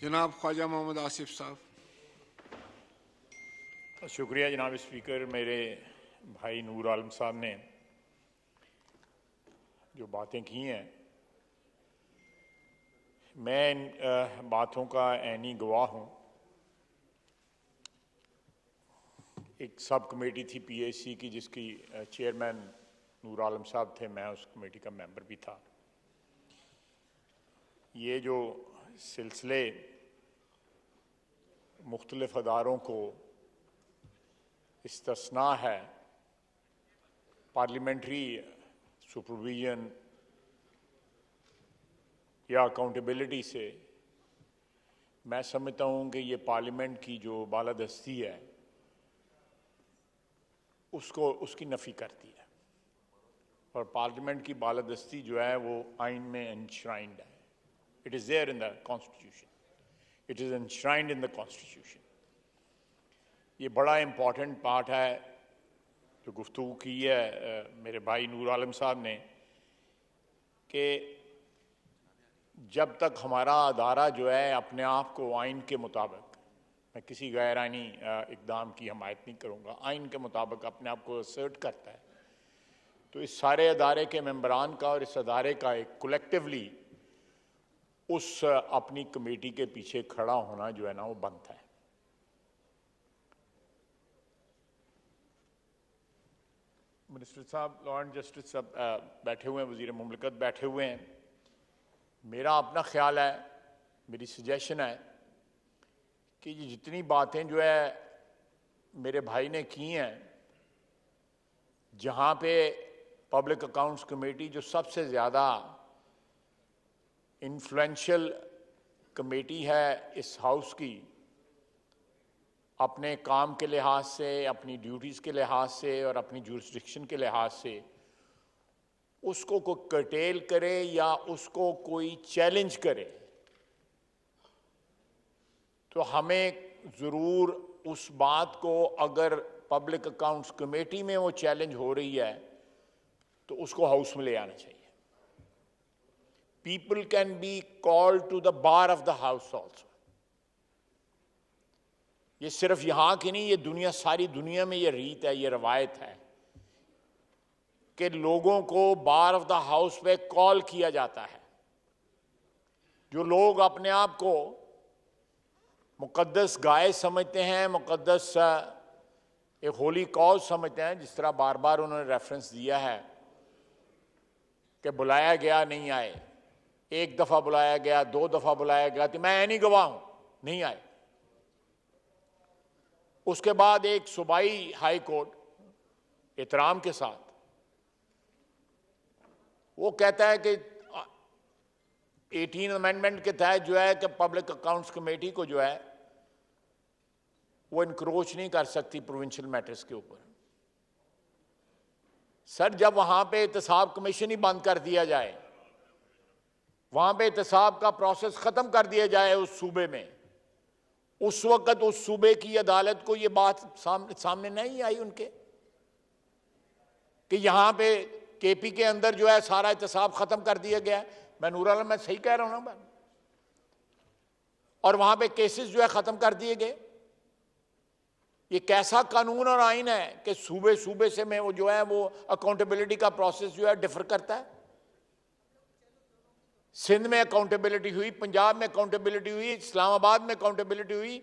जनाब ख्वाजा मोहम्मद आसिफ साहब। शुक्रिया जनाब स्पीकर। मेरे भाई नूर आलम साहब ने जो बातें की हैं, मैं इन बातों का ऐनी गवाह हूँ। एक सब कमेटी थी PAC की, जिसकी चेयरमैन नूर आलम साहब थे, मैं उस कमेटी का मेंबर भी था। ये जो सिलसिले मुख्तलिफ अदारों को इस्तिस्ना है पार्लियामेंट्री सुपरविजन या अकाउंटेबिलिटी से, मैं समझता हूँ कि ये पार्लियामेंट की जो बालादस्ती है उसकी नफ़ी करती है। और पार्लियामेंट की बालादस्ती जो है वो आइन में एनश्राइंड है। It is there in the constitution, it is enshrined in the constitution. ये बड़ा इम्पॉर्टेंट पार्ट है जो गुफ्तगू की है मेरे भाई नूर आलम साहब ने, कि जब तक हमारा अदारा जो है अपने आप को आइन के मुताबिक, मैं किसी गैर आइनी इक़दाम की हमायत नहीं करूँगा, आइन के मुताबिक अपने आप को असर्ट करता है, तो इस सारे अदारे के मेंबरान का और इस अदारे का एक कलेक्टिवली उस अपनी कमेटी के पीछे खड़ा होना जो है ना वो बनता है। मिनिस्टर साहब, लॉ एंड जस्टिस सब बैठे हुए हैं, वज़ीर मुमलिकत बैठे हुए हैं। मेरा अपना ख्याल है, मेरी सजेशन है कि ये जितनी बातें जो है मेरे भाई ने की हैं, जहाँ पे पब्लिक अकाउंट्स कमेटी जो सबसे ज़्यादा इन्फ्लुएंशियल कमेटी है इस हाउस की, अपने काम के लिहाज से, अपनी ड्यूटीज़ के लिहाज से और अपनी जुरिस्डिक्शन के लिहाज से, उसको कोई कर्टेल करे या उसको कोई चैलेंज करे, तो हमें ज़रूर उस बात को, अगर पब्लिक अकाउंट्स कमेटी में वो चैलेंज हो रही है, तो उसको हाउस में ले आना चाहिए। People can be called to the bar of the house also. ये सिर्फ यहाँ की नहीं, ये दुनिया, सारी दुनिया में ये रीत है, ये रवायत है कि लोगों को बार ऑफ द हाउस पे कॉल किया जाता है। जो लोग अपने आप को मुकद्दस गाय समझते हैं, मुकद्दस एक होली कॉज समझते हैं, जिस तरह बार बार उन्होंने रेफरेंस दिया है कि बुलाया गया नहीं आए, एक दफ़ा बुलाया गया, 2 दफ़ा बुलाया गया, तो मैं नहीं गवाह हूं, नहीं आए। उसके बाद एक सूबाई हाई कोर्ट एहतराम के साथ वो कहता है कि 18 अमेंडमेंट के तहत जो है कि पब्लिक अकाउंट्स कमेटी को जो है वो इनक्रोच नहीं कर सकती प्रोविंशियल मैटर्स के ऊपर। सर, जब वहां पे एहतसाब कमीशन ही बंद कर दिया जाए, वहां पे एहतसाब का प्रोसेस खत्म कर दिया जाए उस सूबे में, उस वक्त उस सूबे की अदालत को ये बात सामने नहीं आई उनके कि यहां पे KP के अंदर जो है सारा एहतसाब खत्म कर दिया गया है। मैं नूर आलम, मैं सही कह रहा हूं ना? और वहां पे केसेस जो है खत्म कर दिए गए। ये कैसा कानून और आइन है कि सूबे सूबे से में वो जो है वो अकाउंटेबिलिटी का प्रोसेस जो है डिफर करता है। सिंध में अकाउंटेबिलिटी हुई, पंजाब में अकाउंटेबिलिटी हुई, इस्लामाबाद में अकाउंटेबिलिटी हुई,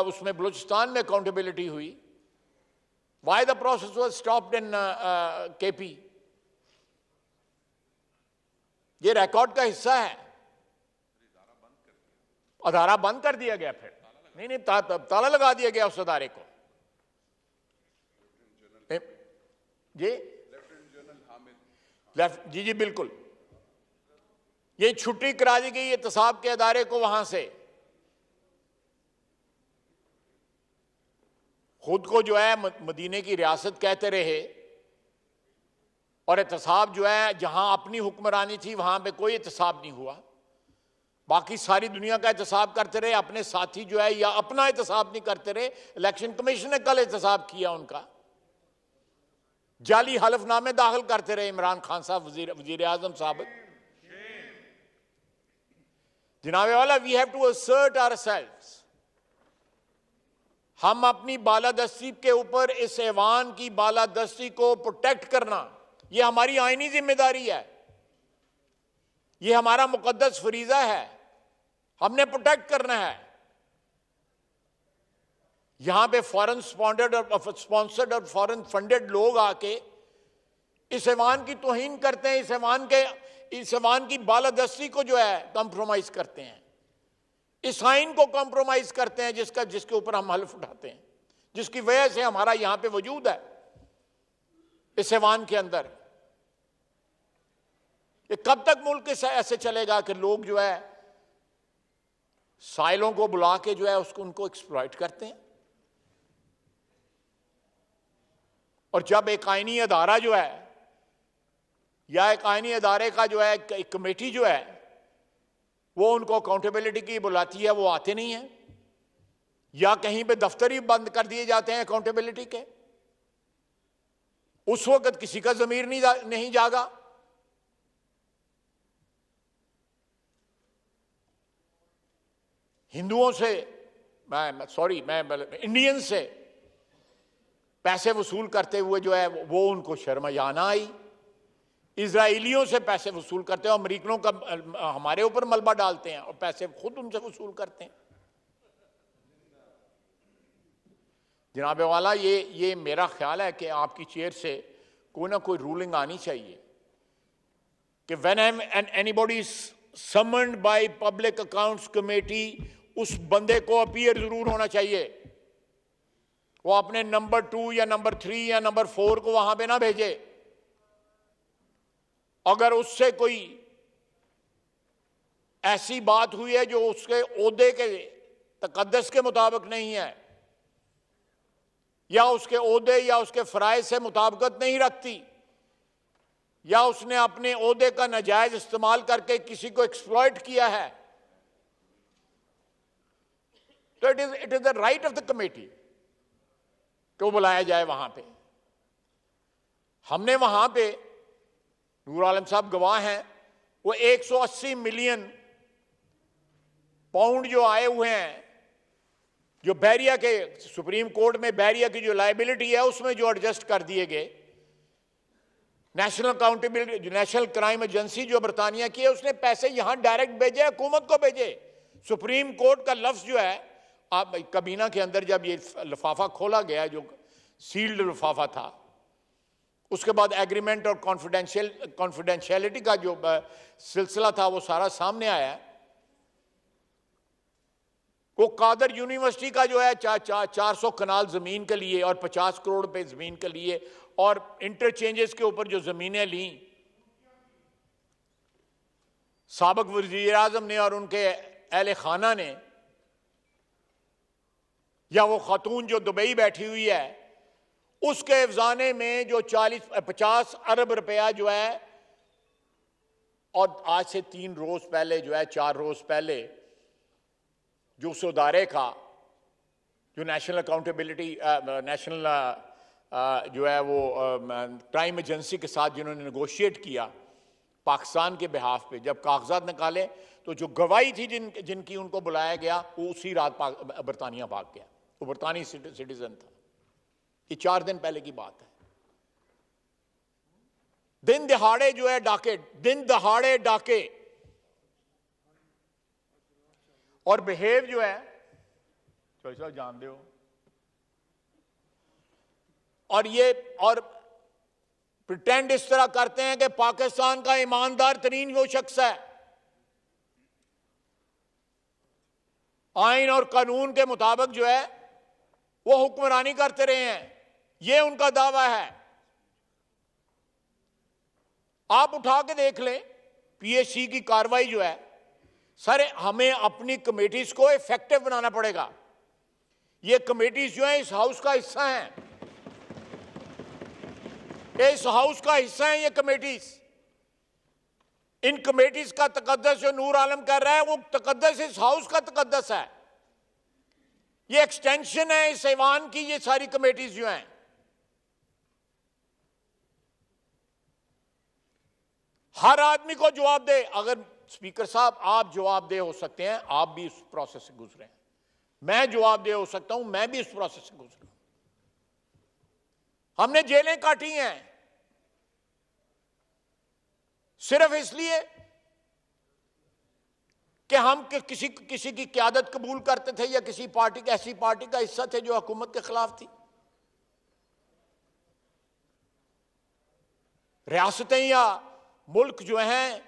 उसमें बलूचिस्तान में अकाउंटेबिलिटी हुई। Why the process was stopped in KP? ये रिकॉर्ड का हिस्सा है। अदारा बंद कर दिया गया, फिर नहीं, ताला लगा दिया गया उस अदारे को। जी जी बिल्कुल, ये छुट्टी करा दी गई एहतसाब के अदारे को वहां से। खुद को जो है मदीने की रियासत कहते रहे और एहतसाब जो है जहां अपनी हुक्मरानी थी वहां पे कोई एहतसाब नहीं हुआ। बाकी सारी दुनिया का एहतसाब करते रहे, अपने साथी जो है या अपना एहतसाब नहीं करते रहे। इलेक्शन कमीशन ने कल एहतसाब किया उनका, जाली हलफनामे दाखिल करते रहे इमरान खान साहब, वजीर आजम साहब। जनाबे वाला, we have to assert ourselves. हम अपनी बालादस्ती के ऊपर इस ऐवान की बालादस्ती को प्रोटेक्ट करना, यह हमारी आईनी जिम्मेदारी है, यह हमारा मुकद्दस फरीजा है, हमने प्रोटेक्ट करना है। यहां पे फॉरेन स्पॉन्सर्ड और फॉरेन फंडेड लोग आके इस ऐवान की तौहीन करते हैं, इस ऐवान की बालादस्ती को जो है कॉम्प्रोमाइज करते हैं, इस आइन को कॉम्प्रोमाइज करते हैं जिसके ऊपर हम हल्फ उठाते हैं, जिसकी वजह से हमारा यहां पे वजूद है इस ऐवान के अंदर। ये कब तक मुल्क ऐसे चलेगा कि लोग जो है साइलों को बुला के जो है उनको एक्सप्लॉइट करते हैं? और जब एक आईनी अदारा जो है या एक आईनी अदारे का जो है एक कमेटी जो है वो उनको अकाउंटेबिलिटी की बुलाती है, वो आते नहीं है, या कहीं पे दफ्तर ही बंद कर दिए जाते हैं अकाउंटेबिलिटी के, उस वक्त किसी का ज़मीर नहीं जागा। हिंदुओं से मैं इंडियन से पैसे वसूल करते हुए जो है वो उनको शर्म या ना आई। इजराइलियों से पैसे वसूल करते हैं, अमरीकनों का हमारे ऊपर मलबा डालते हैं और पैसे खुद उनसे वसूल करते हैं। जनाबे वाला, ये मेरा ख्याल है कि आपकी चेयर से कोई ना कोई रूलिंग आनी चाहिए कि when anybody summoned by public accounts committee, उस बंदे को अपीयर जरूर होना चाहिए। वो अपने नंबर 2 या नंबर 3 या नंबर 4 को वहां पे ना भेजे। अगर उससे कोई ऐसी बात हुई है जो उसके ओहदे के तकद्दस के मुताबिक नहीं है, या उसके ओहदे या उसके फराइज से मुताबिकत नहीं रखती, या उसने अपने ओहदे का नाजायज इस्तेमाल करके किसी को एक्सप्लॉइट किया है, तो it is the right of the committee को बुलाया जाए वहां पे। हमने वहां पे, नूर आलम साहब गवाह हैं, वो 180 मिलियन पाउंड जो आए हुए हैं, जो बहरिया के सुप्रीम कोर्ट में बहरिया की जो लायबिलिटी है उसमें जो एडजस्ट कर दिए गए, national accountability, national crime agency जो बरतानिया की है, उसने पैसे यहां डायरेक्ट भेजे, हुकूमत को भेजे। सुप्रीम कोर्ट का लफ्ज जो है, आप कबीना के अंदर जब ये लिफाफा खोला गया, जो सील्ड लिफाफा था, उसके बाद एग्रीमेंट और कॉन्फिडेंशियलिटी का जो सिलसिला था वो सारा सामने आया। वो कादर यूनिवर्सिटी का जो है 400 कनाल जमीन के लिए और 50 करोड़ रुपए जमीन के लिए और इंटरचेंजेस के ऊपर जो जमीनें ली, साबिक वज़ीर आज़म ने और उनके अहले खाना ने, या वो खातून जो दुबई बैठी हुई है, उसके अफजाने में जो 50 अरब रुपया जो है, और आज से 3 रोज पहले जो है, 4 रोज पहले जो उस अदारे का जो नेशनल अकाउंटेबिलिटी नेशनल जो है वो क्राइम एजेंसी के साथ जिन्होंने नेगोशिएट किया पाकिस्तान के बिहाफ पे, जब कागजात निकाले तो जो गवाही थी जिनकी उनको बुलाया गया, वो उसी रात बरतानिया भाग गया। वो बरतानी सिटीजन था। ये 4 दिन पहले की बात है। दिन दहाड़े जो है डाके, दिन दहाड़े डाके, और बिहेव जो है तो जानते हो, और प्रिटेंड इस तरह करते हैं कि पाकिस्तान का ईमानदार तरीन वो शख्स है, आइन और कानून के मुताबिक जो है वो हुक्मरानी करते रहे हैं, ये उनका दावा है। आप उठा के देख लें पीएससी की कार्रवाई जो है। सर, हमें अपनी कमेटीज को इफेक्टिव बनाना पड़ेगा। ये कमेटीज जो है इस हाउस का हिस्सा हैं, इस हाउस का हिस्सा है ये कमेटीज। इन कमेटीज का तकद्दस जो नूर आलम कर रहा है, वो तकद्दस इस हाउस का तकद्दस है। ये एक्सटेंशन है इस ऐवान की, ये सारी कमेटीज जो हैं। हर आदमी को जवाब दे। अगर स्पीकर साहब, आप जवाबदेह हो सकते हैं, आप भी उस प्रोसेस से गुजरे हैं। मैं जवाबदेह हो सकता हूं, मैं भी उस प्रोसेस से गुजरा। हमने जेलें काटी हैं सिर्फ इसलिए कि हम किसी की क़यादत कबूल करते थे या किसी पार्टी की, ऐसी पार्टी का हिस्सा थे जो हुकूमत के खिलाफ थी। रियासतें या मुल्क जो हैं,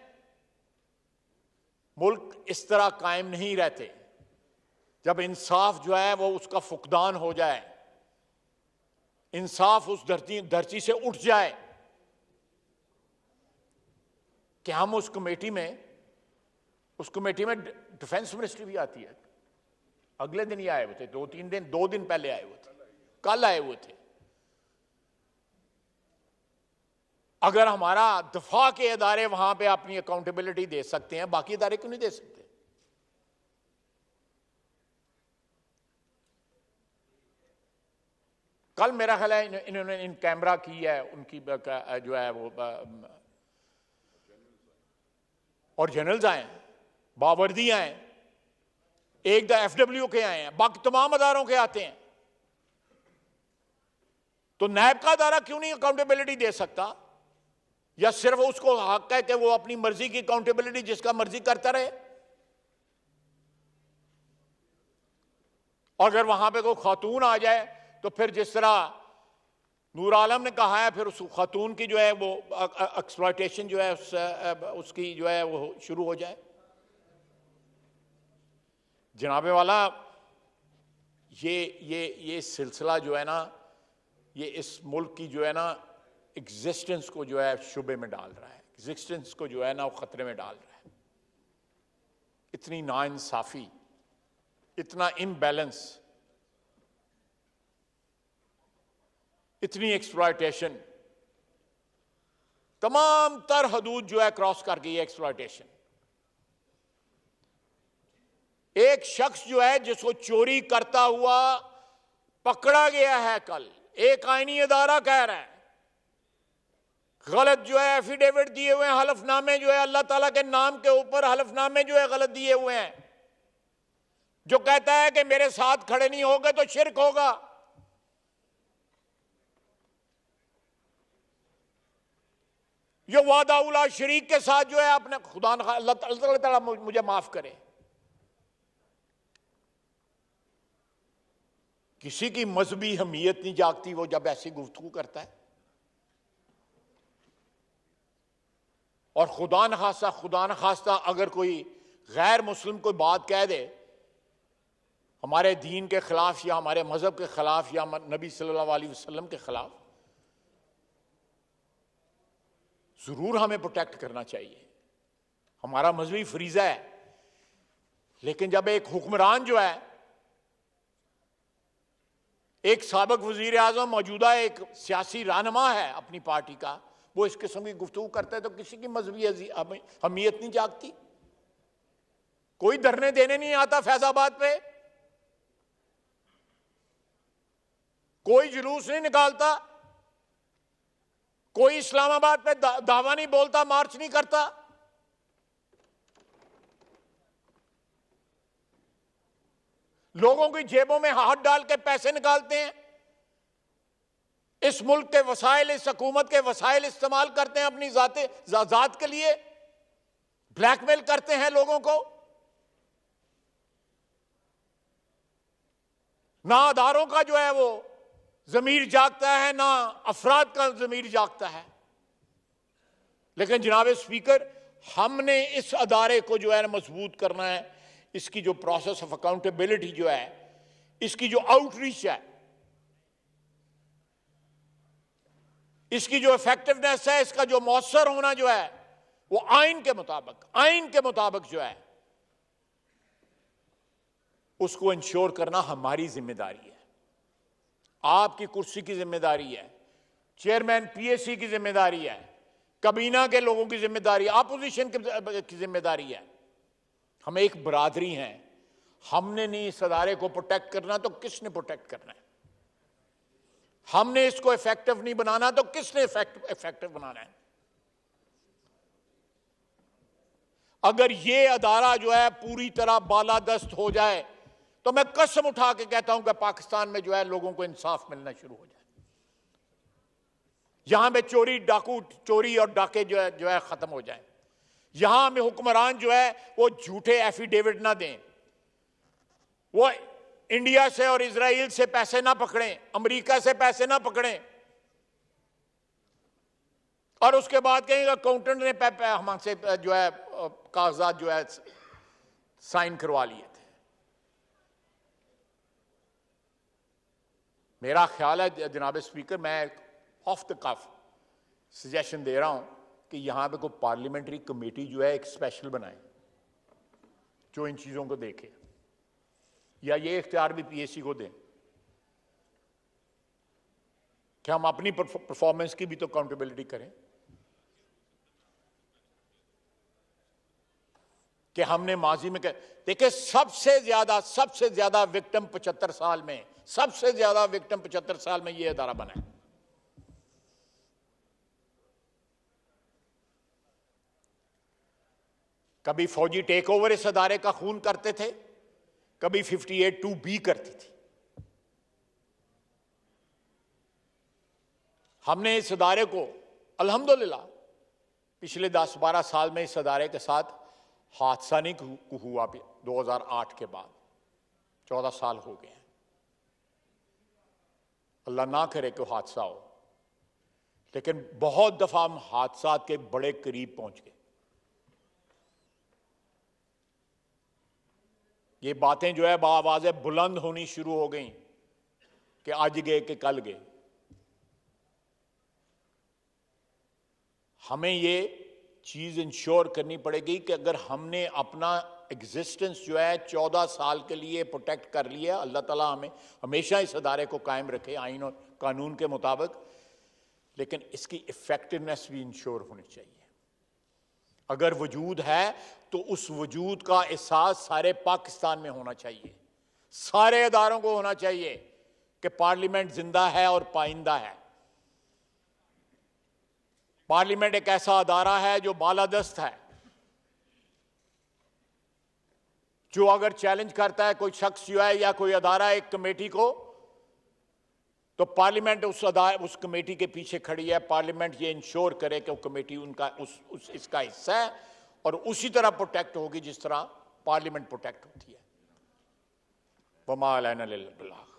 मुल्क इस तरह कायम नहीं रहते। जब इंसाफ जो है वो उसका फुकदान हो जाए, इंसाफ उस धरती से उठ जाए कि हम उस कमेटी में डिफेंस मिनिस्ट्री भी आती है। अगले दिन ही आए हुए थे, 2 दिन पहले आए हुए थे, कल आए हुए थे। अगर हमारा दफा के इदारे वहां पे अपनी अकाउंटेबिलिटी दे सकते हैं, बाकी इदारे क्यों नहीं दे सकते? कल मेरा ख्याल है इन्होंने इन कैमरा की है, उनकी जो है वो और जनरल्स आए, बावर्दी आए, एक FW के आए हैं, बाकी तमाम अदारों के आते हैं। तो नैब का अदारा क्यों नहीं अकाउंटेबिलिटी दे सकता? या सिर्फ उसको हक है कि वो अपनी मर्जी की अकाउंटेबिलिटी जिसका मर्जी करता रहे? अगर वहां पे कोई खातून आ जाए तो फिर जिस तरह नूर आलम ने कहा है, फिर उस खातून की जो है वो एक्सप्लॉयटेशन जो है उसकी जो है वो शुरू हो जाए। जनाबे वाला, ये सिलसिला जो है ना, ये इस मुल्क की जो है ना एग्जिस्टेंस को जो है शुबे में डाल रहा है, एग्जिस्टेंस को जो है ना वो खतरे में डाल रहा है। इतनी नाइंसाफी, इतना इम्बैलेंस, इतनी एक्सप्लॉयटेशन, तमाम तर हदूद जो है क्रॉस कर गई है एक्सप्लॉयटेशन। एक शख्स जो है जिसको चोरी करता हुआ पकड़ा गया है, कल एक आईनी अदारा कह रहा है गलत जो है एफिडेविट दिए हुए हैं, हलफनामे जो है अल्लाह ताला के नाम के ऊपर हलफनामे जो है गलत दिए हुए हैं, जो कहता है कि मेरे साथ खड़े नहीं होगे तो शिरक होगा। जो वादा उला शरीक के साथ जो है अपने खुदा अल्लाह ताला मुझे माफ करे, किसी की मजहबी हमीयत नहीं जागती वो जब ऐसी गुफ्तगू करता है। और खुदा न खास्ता अगर कोई गैर मुस्लिम कोई बात कह दे हमारे दीन के खिलाफ या हमारे मजहब के खिलाफ या नबी सल्लल्लाहु अलैहि वसल्लम के खिलाफ, जरूर हमें प्रोटेक्ट करना चाहिए, हमारा मजहबी फरीजा है। लेकिन जब एक हुक्मरान जो है, एक साबिक वजीर आजम, मौजूदा एक सियासी रहनुमा है अपनी पार्टी का, वो इस किस्म की गुफ्तगू करता है तो किसी की मजहबी हमीयत नहीं जागती। कोई धरने देने नहीं आता फैजाबाद पे, कोई जुलूस नहीं निकालता, कोई इस्लामाबाद पे दावा नहीं बोलता, मार्च नहीं करता। लोगों की जेबों में हाथ डाल के पैसे निकालते हैं, इस मुल्क के वसाइल, इस हुकूमत के वसाइल इस्तेमाल करते हैं अपनी जात के लिए, ब्लैकमेल करते हैं लोगों को। ना अदारों का जो है वो जमीर जागता है, ना अफराद का जमीर जागता है। लेकिन जनाब स्पीकर, हमने इस अदारे को जो है ना मजबूत करना है। इसकी जो प्रोसेस ऑफ अकाउंटेबिलिटी जो है, इसकी जो आउटरीच है, इसकी जो इफेक्टिवनेस है, इसका जो मौसर होना जो है वो आइन के मुताबिक जो है उसको इंश्योर करना हमारी जिम्मेदारी है, आपकी कुर्सी की जिम्मेदारी है, चेयरमैन पीएससी की जिम्मेदारी है, कबीना के लोगों की जिम्मेदारी, अपोजिशन की जिम्मेदारी है। हम एक बरादरी हैं, हमने नहीं इस अदारे को प्रोटेक्ट करना तो किसने प्रोटेक्ट करना है? हमने इसको इफेक्टिव नहीं बनाना तो किसने इफेक्टिव बनाना है? अगर ये अदारा जो है पूरी तरह बालादस्त हो जाए तो मैं कसम उठा के कहता हूं कि पाकिस्तान में जो है लोगों को इंसाफ मिलना शुरू हो जाए। यहां पे चोरी और डाके जो है खत्म हो जाए। यहां में हुक्मरान जो है वो झूठे एफिडेविट ना दें, वो इंडिया से और इजराइल से पैसे ना पकड़ें, अमेरिका से पैसे ना पकड़ें और उसके बाद कहेंगे अकाउंटेंट ने हमसे जो है कागजात जो है साइन करवा लिए थे। मेरा ख्याल है जनाब स्पीकर, मैं ऑफ द कफ सजेशन दे रहा हूं कि यहां पे कोई पार्लियामेंट्री कमेटी जो है एक स्पेशल बनाए जो इन चीजों को देखे, या ये इख्तियार भी पीएससी को दें कि हम अपनी परफॉर्मेंस की भी तो अकाउंटेबिलिटी करें कि हमने माजी में देखिए सबसे ज्यादा विक्टिम 75 साल में, सबसे ज्यादा विक्टिम 75 साल में यह अदारा बना है। कभी फौजी टेक ओवर इस अदारे का खून करते थे, कभी 58(2)B करती थी। हमने इस अदारे को अल्हम्दुलिल्लाह पिछले 10-12 साल में इस अदारे के साथ हादसा नहीं हुआ। 2008 के बाद 14 साल हो गए हैं, अल्लाह ना करे कि हादसा हो, लेकिन बहुत दफा हम हादसा के बड़े करीब पहुंच गए। ये बातें जो है बाआवाज़ बुलंद होनी शुरू हो गई कि आज गए कि कल गए। हमें ये चीज इंश्योर करनी पड़ेगी कि अगर हमने अपना एग्जिस्टेंस जो है 14 साल के लिए प्रोटेक्ट कर लिया, अल्लाह ताला हमें हमेशा इस अदारे को कायम रखे आईन और कानून के मुताबिक, लेकिन इसकी इफेक्टिवनेस भी इंश्योर होनी चाहिए। अगर वजूद है तो उस वजूद का एहसास सारे पाकिस्तान में होना चाहिए, सारे अदारों को होना चाहिए कि पार्लियामेंट जिंदा है और पाइंदा है। पार्लियामेंट एक ऐसा अदारा है जो बालादस्त है, जो अगर चैलेंज करता है कोई शख्स जो है या कोई अदारा एक कमेटी को, तो पार्लियामेंट उस कमेटी के पीछे खड़ी है। पार्लियामेंट ये इंश्योर करे कि वो कमेटी उनका इसका हिस्सा है और उसी तरह प्रोटेक्ट होगी जिस तरह पार्लियामेंट प्रोटेक्ट होती है। वमा अलैना इल्लल बलाग।